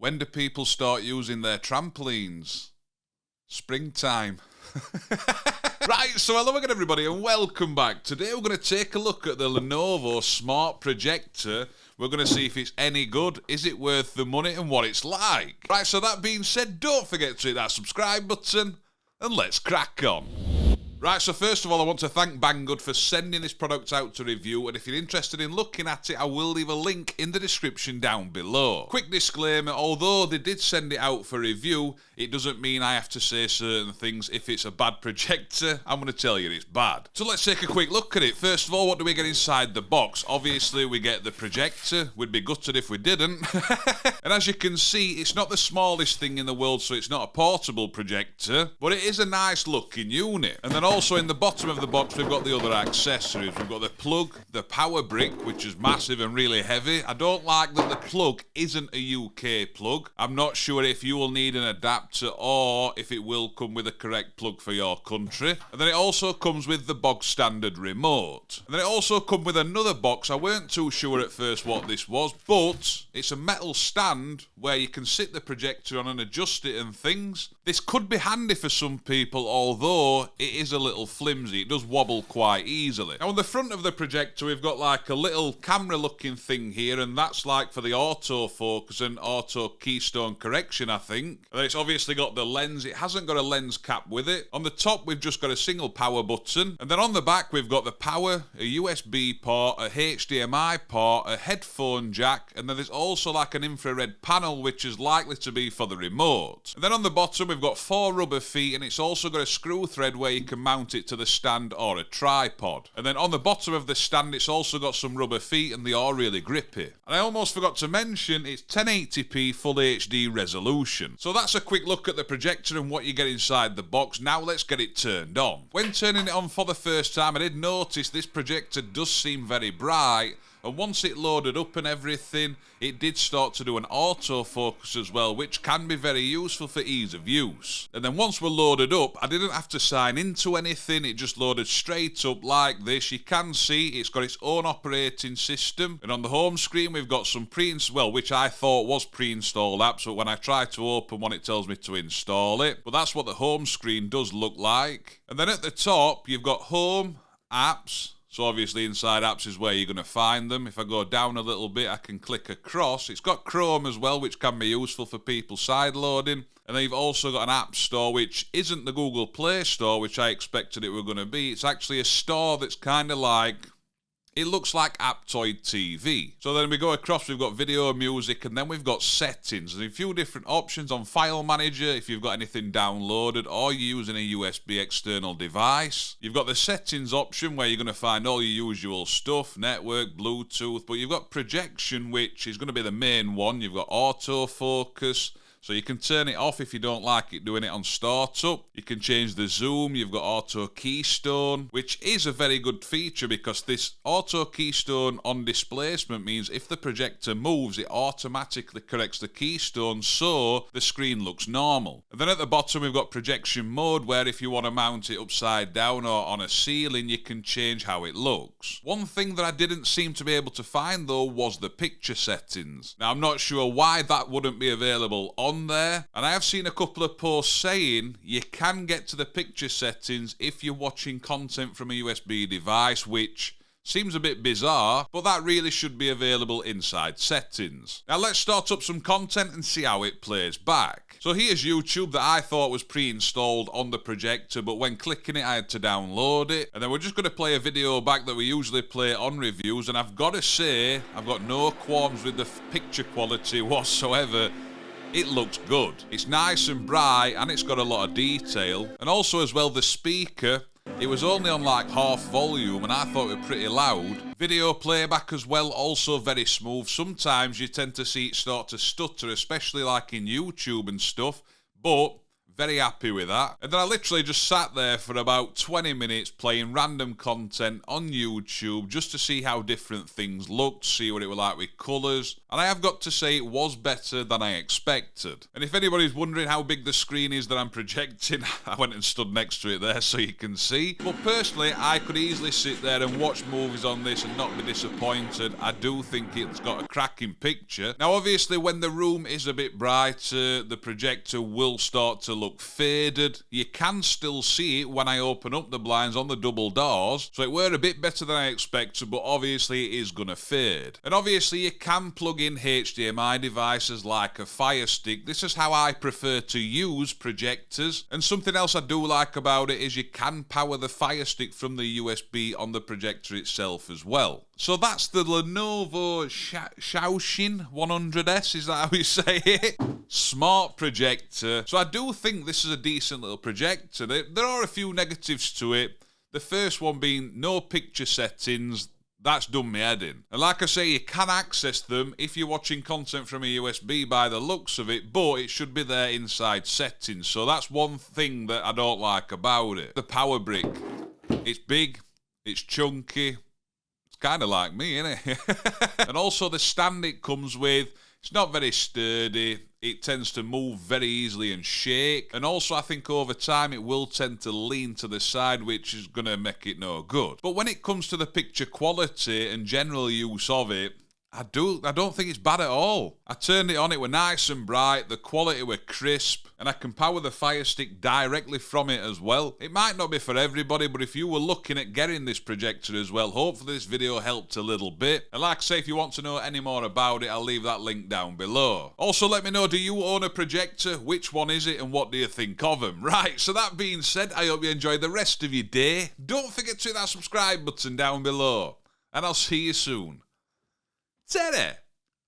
When do people start using their trampolines? Springtime. Right, so hello again everybody and welcome back. Today we're going to take a look at the Lenovo Smart Projector. We're going to see if it's any good, is it worth the money and what it's like. Right, so that being said, don't forget to hit that subscribe button and let's crack on. Right, so first of all, I want to thank Banggood for sending this product out to review, and if you're interested in looking at it, I will leave a link in the description down below. Quick disclaimer, although they did send it out for review, it doesn't mean I have to say certain things. If it's a bad projector, I'm going to tell you it's bad. So let's take a quick look at it. First of all, what do we get inside the box? Obviously, we get the projector. We'd be gutted if we didn't. And as you can see, it's not the smallest thing in the world, so it's not a portable projector, but it is a nice looking unit. And then also in the bottom of the box, we've got the other accessories. We've got the plug, the power brick, which is massive and really heavy. I don't like that the plug isn't a UK plug. I'm not sure if you will need an adapter or if it will come with a correct plug for your country. And then it also comes with the bog standard remote. And then it also comes with another box. I weren't too sure at first what this was, but it's a metal stand where you can sit the projector on and adjust it and things. This could be handy for some people, although it is a little flimsy. It does wobble quite easily. Now on the front of the projector, we've got like a little camera looking thing here, and that's like for the autofocus and auto keystone correction, I think. And then it's obviously got the lens. It hasn't got a lens cap with it. On the top, we've just got a single power button. And then on the back, we've got the power, a USB port, a HDMI port, a headphone jack, and then there's also like an infrared panel, which is likely to be for the remote. And then on the bottom, we've got 4 rubber feet, and it's also got a screw thread where you can mount it to the stand or a tripod. And then on the bottom of the stand, it's also got some rubber feet, and they are really grippy. And I almost forgot to mention, it's 1080p full HD resolution. So that's a quick look at the projector and what you get inside the box. Now let's get it turned on. When turning it on for the first time, I did notice this projector does seem very bright. And once it loaded up and everything, it did start to do an autofocus as well, which can be very useful for ease of use. And then once we're loaded up, I didn't have to sign into anything. It just loaded straight up like this. You can see it's got its own operating system. And on the home screen, we've got some which I thought was pre-installed apps, but when I try to open one, it tells me to install it. But that's what the home screen does look like. And then at the top, you've got home, apps. So obviously inside apps is where you're going to find them. If I go down a little bit, I can click across. It's got Chrome as well, which can be useful for people sideloading. And then you've also got an app store, which isn't the Google Play Store, which I expected it were going to be. It's actually a store that's kind of like... it looks like Aptoid TV. So then we go across, we've got video, music, and then we've got settings. There's a few different options on File Manager if you've got anything downloaded or you're using a USB external device. You've got the settings option where you're going to find all your usual stuff, network, Bluetooth, but you've got projection, which is going to be the main one. You've got autofocus. So you can turn it off if you don't like it doing it on startup. You can change the zoom. You've got auto keystone, which is a very good feature because this auto keystone on displacement means if the projector moves, it automatically corrects the keystone so the screen looks normal. And then at the bottom, we've got projection mode, where if you want to mount it upside down or on a ceiling, you can change how it looks. One thing that I didn't seem to be able to find though was the picture settings. Now I'm not sure why that wouldn't be available on there, and I have seen a couple of posts saying you can get to the picture settings if you're watching content from a USB device, which seems a bit bizarre, but that really should be available inside settings. Now let's start up some content and see how it plays back. So here's YouTube that I thought was pre-installed on the projector, but when clicking it I had to download it. And then we're just going to play a video back that we usually play on reviews, and I've got to say I've got no qualms with the picture quality whatsoever. It looks good. It's nice and bright and it's got a lot of detail. And also as well, the speaker, it was only on like half volume and I thought it was pretty loud. Video playback as well, also very smooth. Sometimes you tend to see it start to stutter, especially like in YouTube and stuff, but very happy with that. And then I literally just sat there for about 20 minutes playing random content on YouTube just to see how different things looked, see what it was like with colours. And I have got to say it was better than I expected. And if anybody's wondering how big the screen is that I'm projecting, I went and stood next to it there so you can see. But personally, I could easily sit there and watch movies on this and not be disappointed. I do think it's got a cracking picture. Now obviously when the room is a bit brighter, the projector will start to look faded. You can still see it when I open up the blinds on the double doors. So it were a bit better than I expected, but obviously it is going to fade. And obviously you can plug in HDMI devices like a Fire Stick. This is how I prefer to use projectors. And something else I do like about it is you can power the Fire Stick from the USB on the projector itself as well. So that's the Lenovo Xiaoxin 100S, is that how you say it? Smart projector. So I do think this is a decent little projector. There are a few negatives to it. The first one being no picture settings. That's done me head in. And like I say, you can access them if you're watching content from a USB by the looks of it, but it should be there inside settings. So that's one thing that I don't like about it. The power brick. It's big, it's chunky, it's kind of like me, isn't it? And also the stand it comes with, it's not very sturdy. It tends to move very easily and shake. And also I think over time it will tend to lean to the side, which is going to make it no good. But when it comes to the picture quality and general use of it, I don't think it's bad at all. I turned it on, it were nice and bright, the quality were crisp, and I can power the Fire Stick directly from it as well. It might not be for everybody, but if you were looking at getting this projector as well, hopefully this video helped a little bit. And like I say, if you want to know any more about it, I'll leave that link down below. Also, let me know, do you own a projector? Which one is it, and what do you think of them? Right, so that being said, I hope you enjoy the rest of your day. Don't forget to hit that subscribe button down below, and I'll see you soon. Ta-da!